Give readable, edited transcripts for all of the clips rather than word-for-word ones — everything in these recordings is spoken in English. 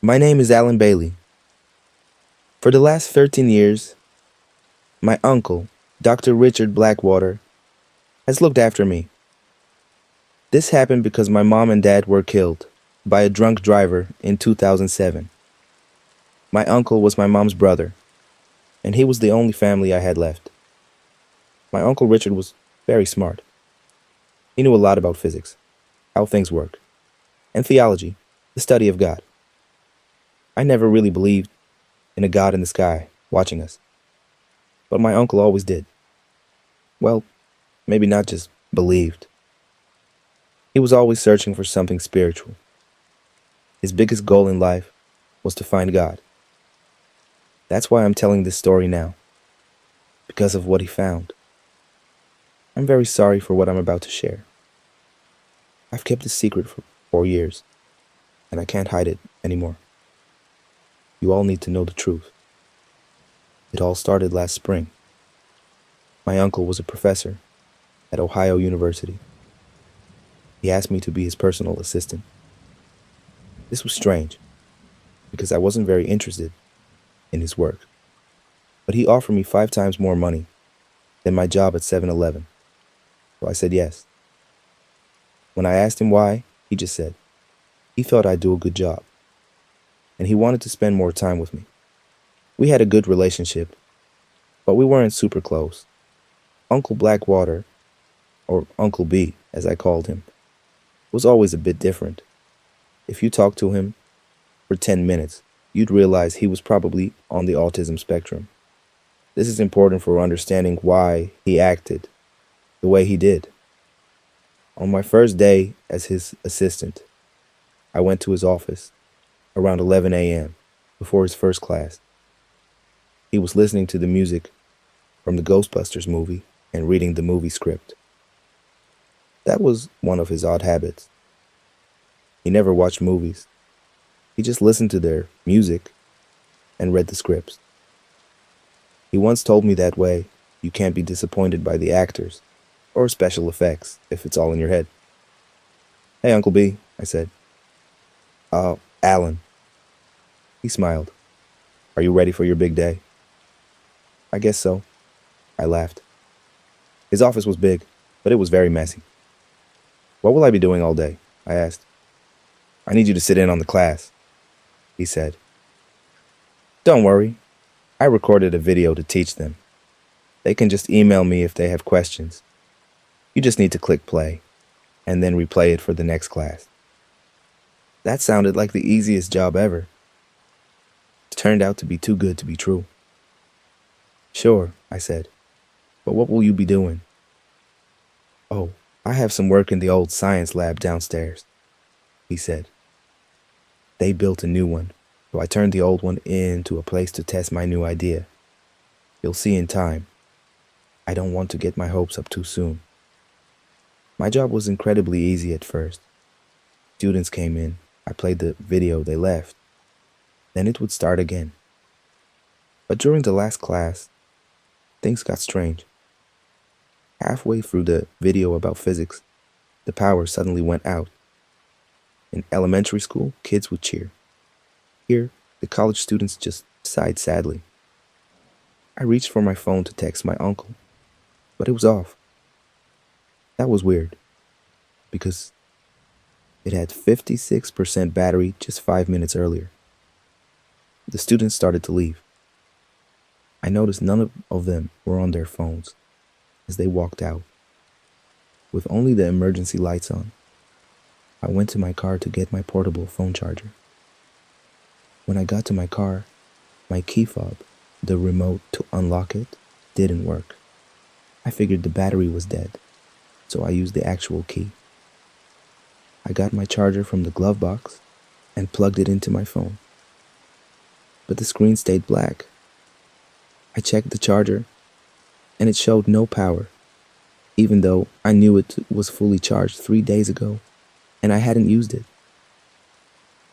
My name is Alan Bailey. For the last 13 years, my uncle, Dr. Richard Blackwater, has looked after me. This happened because my mom and dad were killed by a drunk driver in 2007. My uncle was my mom's brother, and he was the only family I had left. My uncle Richard was very smart. He knew a lot about physics, how things work, and theology, the study of God. I never really believed in a God in the sky watching us, but my uncle always did. Well, maybe not just believed. He was always searching for something spiritual. His biggest goal in life was to find God. That's why I'm telling this story now, because of what he found. I'm very sorry for what I'm about to share. I've kept this secret for 4 years, and I can't hide it anymore. You all need to know the truth. It all started last spring. My uncle was a professor at Ohio University. He asked me to be his personal assistant. This was strange, because I wasn't very interested in his work. But he offered me 5 times more money than my job at 7-Eleven, so I said yes. When I asked him why, he just said he thought I'd do a good job, and he wanted to spend more time with me. We had a good relationship, but we weren't super close. Uncle Blackwater, or Uncle B, as I called him, was always a bit different. If you talked to him for 10 minutes, you'd realize he was probably on the autism spectrum. This is important for understanding why he acted the way he did. On my first day as his assistant, I went to his office around 11 a.m. before his first class. He was listening to the music from the Ghostbusters movie and reading the movie script. That was one of his odd habits. He never watched movies. He just listened to their music and read the scripts. He once told me that way, you can't be disappointed by the actors or special effects if it's all in your head. "Hey, Uncle B," I said. Alan." He smiled. "Are you ready for your big day?" "I guess so." I laughed. His office was big, but it was very messy. "What will I be doing all day?" I asked. "I need you to sit in on the class," he said. "Don't worry. I recorded a video to teach them. They can just email me if they have questions. You just need to click play, and then replay it for the next class." That sounded like the easiest job ever. It turned out to be too good to be true. "Sure," I said, "but what will you be doing?" "Oh, I have some work in the old science lab downstairs," he said. "They built a new one, so I turned the old one into a place to test my new idea. You'll see in time. I don't want to get my hopes up too soon." My job was incredibly easy at first. Students came in, I played the video they left. Then it would start again. But during the last class, things got strange. Halfway through the video about physics, the power suddenly went out. In elementary school, kids would cheer. Here, the college students just sighed sadly. I reached for my phone to text my uncle, but it was off. That was weird, because it had 56% battery just 5 minutes earlier. The students started to leave. I noticed none of them were on their phones as they walked out. With only the emergency lights on, I went to my car to get my portable phone charger. When I got to my car, my key fob, the remote to unlock it, didn't work. I figured the battery was dead, so I used the actual key. I got my charger from the glove box and plugged it into my phone. But the screen stayed black. I checked the charger, and it showed no power, even though I knew it was fully charged 3 days ago, and I hadn't used it.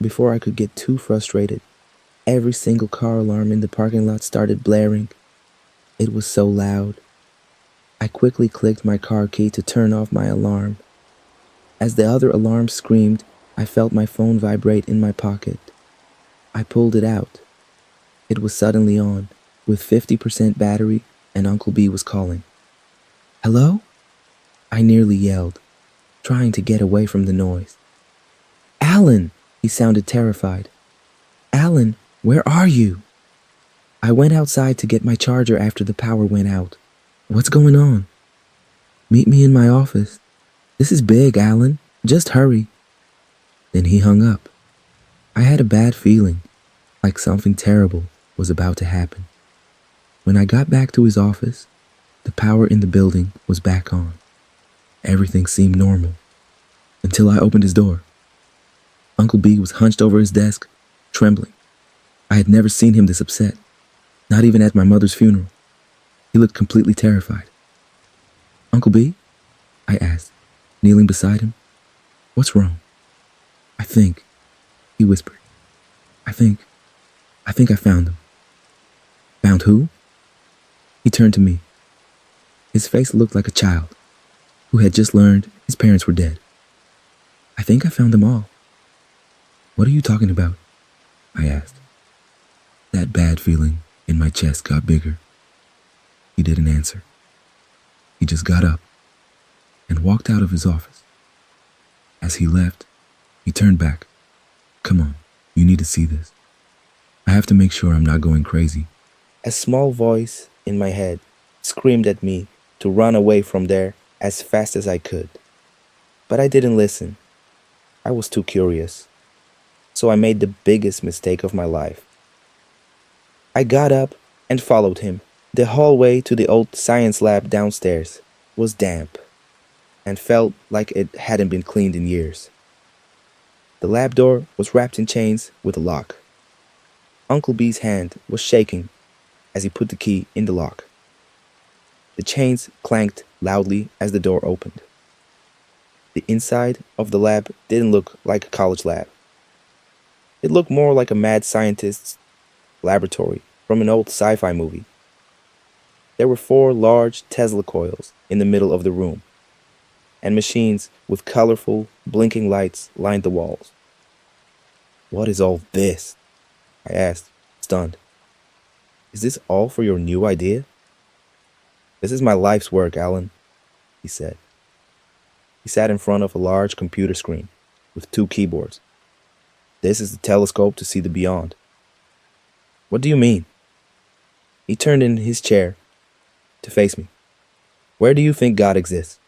Before I could get too frustrated, every single car alarm in the parking lot started blaring. It was so loud. I quickly clicked my car key to turn off my alarm. As the other alarms screamed, I felt my phone vibrate in my pocket. I pulled it out. It was suddenly on, with 50% battery, and Uncle B was calling. Hello? I nearly yelled, trying to get away from the noise. Alan! He sounded terrified. Alan, where are you? I went outside to get my charger after the power went out. What's going on? Meet me in my office. This is big, Alan. Just hurry. Then he hung up. I had a bad feeling, like something terrible was about to happen. When I got back to his office, the power in the building was back on. Everything seemed normal, until I opened his door. Uncle B was hunched over his desk, trembling. I had never seen him this upset, not even at my mother's funeral. He looked completely terrified. Uncle B? I asked, kneeling beside him. What's wrong? I think, he whispered. I think I found him. Found who? He turned to me. His face looked like a child who had just learned his parents were dead. I think I found them all. What are you talking about? I asked. That bad feeling in my chest got bigger. He didn't answer. He just got up and walked out of his office. As he left, he turned back. Come on, you need to see this. I have to make sure I'm not going crazy. A small voice in my head screamed at me to run away from there as fast as I could. But I didn't listen. I was too curious. So I made the biggest mistake of my life. I got up and followed him. The hallway to the old science lab downstairs was damp and felt like it hadn't been cleaned in years. The lab door was wrapped in chains with a lock. Uncle B's hand was shaking as he put the key in the lock. The chains clanked loudly as the door opened. The inside of the lab didn't look like a college lab. It looked more like a mad scientist's laboratory from an old sci-fi movie. There were 4 large Tesla coils in the middle of the room, and machines with colorful, blinking lights lined the walls. What is all this? I asked, stunned. Is this all for your new idea? This is my life's work, Alan, he said. He sat in front of a large computer screen with 2 keyboards. This is the telescope to see the beyond. What do you mean? He turned in his chair to face me. Where do you think God exists?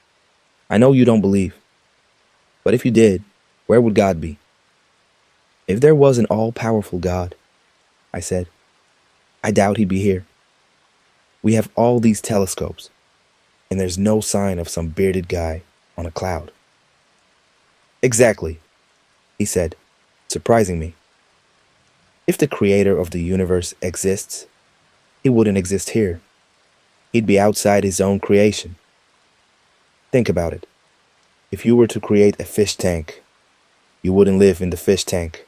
I know you don't believe. But if you did, where would God be? If there was an all-powerful God, I said, I doubt he'd be here. We have all these telescopes, and there's no sign of some bearded guy on a cloud. Exactly, he said, surprising me. If the creator of the universe exists, he wouldn't exist here. He'd be outside his own creation. Think about it. If you were to create a fish tank, you wouldn't live in the fish tank.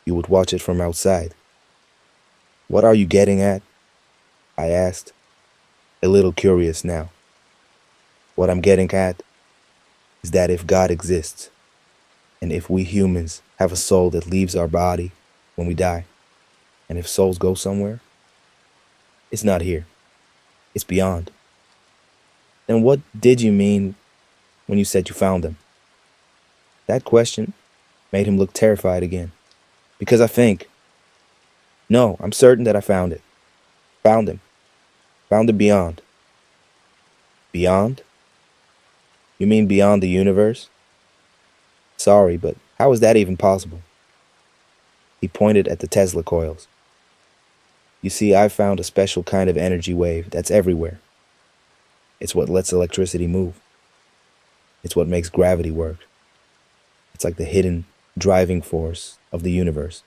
You would watch it from outside. What are you getting at? I asked, a little curious now. What I'm getting at is that if God exists, and if we humans have a soul that leaves our body when we die, and if souls go somewhere, it's not here. It's beyond. Then what did you mean when you said you found them? That question made him look terrified again. Because I think. No, I'm certain that I found it. Found him. Found the beyond. Beyond? You mean beyond the universe? Sorry, but how is that even possible? He pointed at the Tesla coils. You see, I've found a special kind of energy wave that's everywhere. It's what lets electricity move. It's what makes gravity work. It's like the hidden driving force of the universe.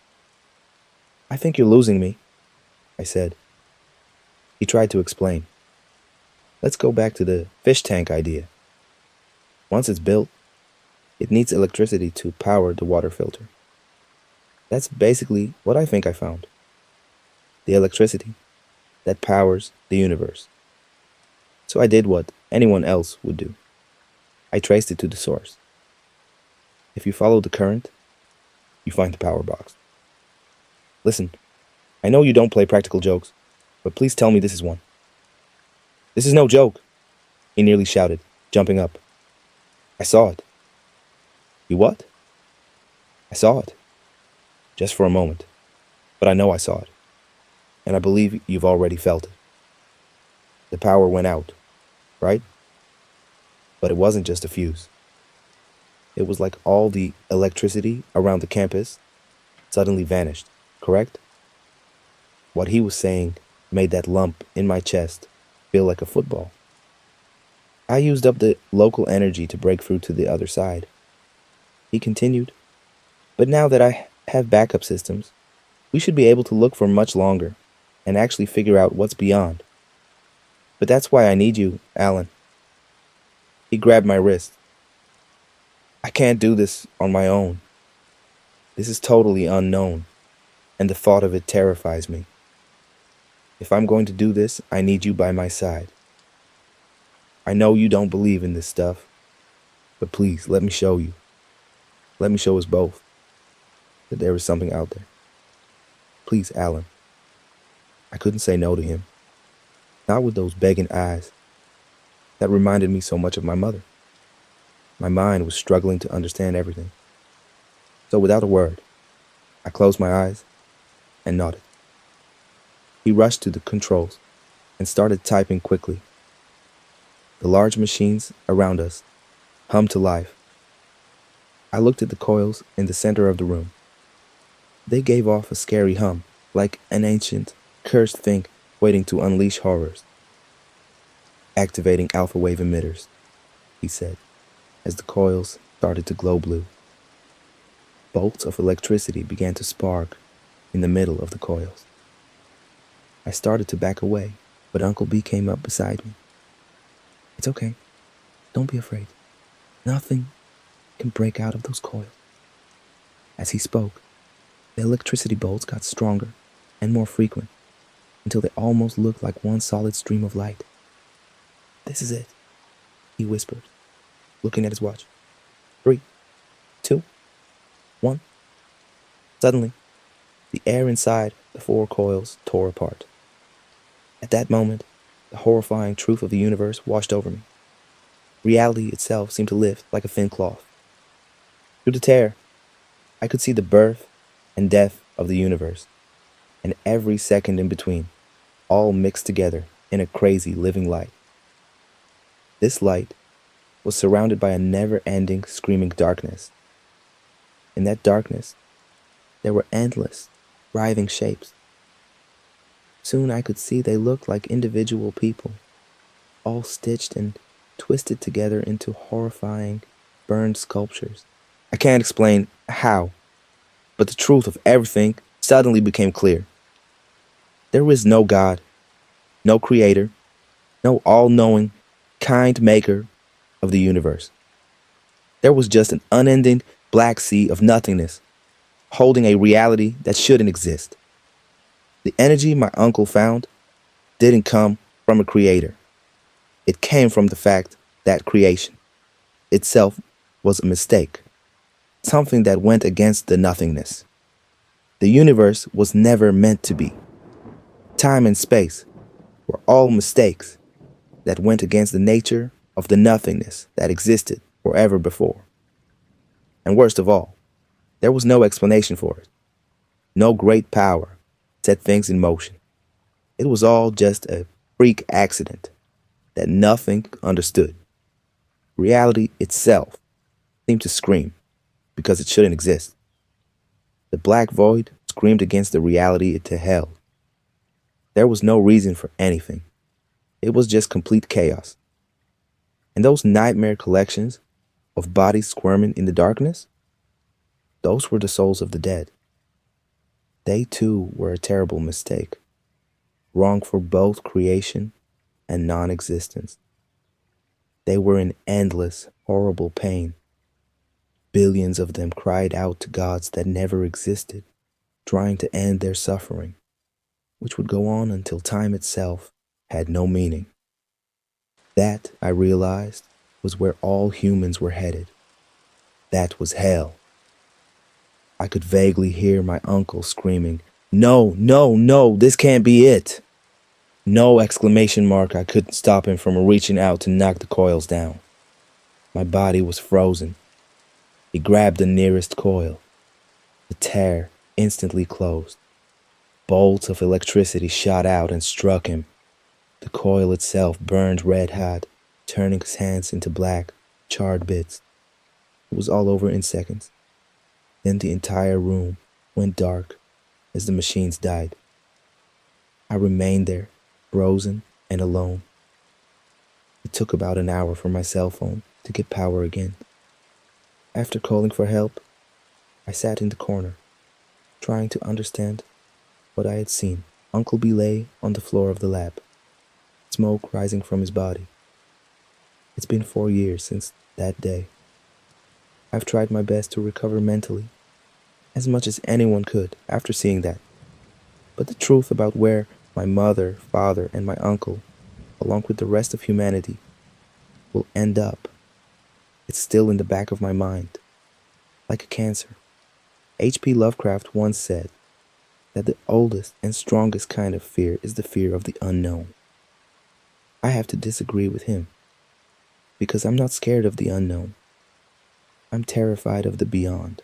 I think you're losing me, I said. He tried to explain. Let's go back to the fish tank idea. Once it's built, it needs electricity to power the water filter. That's basically what I think I found. The electricity that powers the universe. So I did what anyone else would do. I traced it to the source. If you follow the current, you find the power box. Listen, I know you don't play practical jokes, but please tell me this is one. This is no joke, he nearly shouted, jumping up. I saw it. You what? I saw it. Just for a moment. But I know I saw it. And I believe you've already felt it. The power went out, right? But it wasn't just a fuse. It was like all the electricity around the campus suddenly vanished, correct? What he was saying made that lump in my chest feel like a football. I used up the local energy to break through to the other side. He continued, but now that I have backup systems, we should be able to look for much longer and actually figure out what's beyond. But that's why I need you, Alan. He grabbed my wrist. I can't do this on my own. This is totally unknown, and the thought of it terrifies me. If I'm going to do this, I need you by my side. I know you don't believe in this stuff, but please, let me show you. Let me show us both that there is something out there. Please, Alan. I couldn't say no to him. Not with those begging eyes. That reminded me so much of my mother. My mind was struggling to understand everything. So without a word, I closed my eyes and nodded. He rushed to the controls and started typing quickly. The large machines around us hummed to life. I looked at the coils in the center of the room. They gave off a scary hum, like an ancient, cursed thing waiting to unleash horrors. Activating alpha wave emitters, he said, as the coils started to glow blue. Bolts of electricity began to spark in the middle of the coils. I started to back away, but Uncle B came up beside me. It's okay. Don't be afraid. Nothing can break out of those coils. As he spoke, the electricity bolts got stronger and more frequent until they almost looked like one solid stream of light. This is it, he whispered, looking at his watch. 3, 2, 1. Suddenly, the air inside the 4 coils tore apart. At that moment, the horrifying truth of the universe washed over me. Reality itself seemed to lift like a thin cloth. Through the tear, I could see the birth and death of the universe, and every second in between, all mixed together in a crazy living light. This light was surrounded by a never-ending screaming darkness. In that darkness, there were endless, writhing shapes. Soon I could see they looked like individual people, all stitched and twisted together into horrifying, burned sculptures. I can't explain how, but the truth of everything suddenly became clear. There is no God, no creator, no all-knowing, kind maker of the universe. There was just an unending black sea of nothingness, holding a reality that shouldn't exist. The energy my uncle found didn't come from a creator. It came from the fact that creation itself was a mistake, something that went against the nothingness. The universe was never meant to be. Time and space were all mistakes that went against the nature of the nothingness that existed forever before. And worst of all, there was no explanation for it. No great power set things in motion. It was all just a freak accident that nothing understood. Reality itself seemed to scream because it shouldn't exist. The black void screamed against the reality it held. There was no reason for anything. It was just complete chaos. And those nightmare collections of bodies squirming in the darkness, those were the souls of the dead. They too were a terrible mistake, wrong for both creation and non-existence. They were in endless, horrible pain. Billions of them cried out to gods that never existed, trying to end their suffering, which would go on until time itself had no meaning. That, I realized, was where all humans were headed. That was hell. I could vaguely hear my uncle screaming No, no, no, this can't be it. No exclamation mark. I couldn't stop him from reaching out to knock the coils down. My body was frozen. He grabbed the nearest coil. The tear instantly closed. Bolts of electricity shot out and struck him. The coil itself burned red hot, turning his hands into black, charred bits. It was all over in seconds. Then the entire room went dark as the machines died. I remained there, frozen and alone. It took about an hour for my cell phone to get power again. After calling for help, I sat in the corner, trying to understand what I had seen. Uncle B lay on the floor of the lab, smoke rising from his body. It's been 4 years since that day. I've tried my best to recover mentally, as much as anyone could after seeing that. But the truth about where my mother, father, and my uncle, along with the rest of humanity, will end up, it's still in the back of my mind, like a cancer. H.P. Lovecraft once said that the oldest and strongest kind of fear is the fear of the unknown. I have to disagree with him, because I'm not scared of the unknown. I'm terrified of the beyond.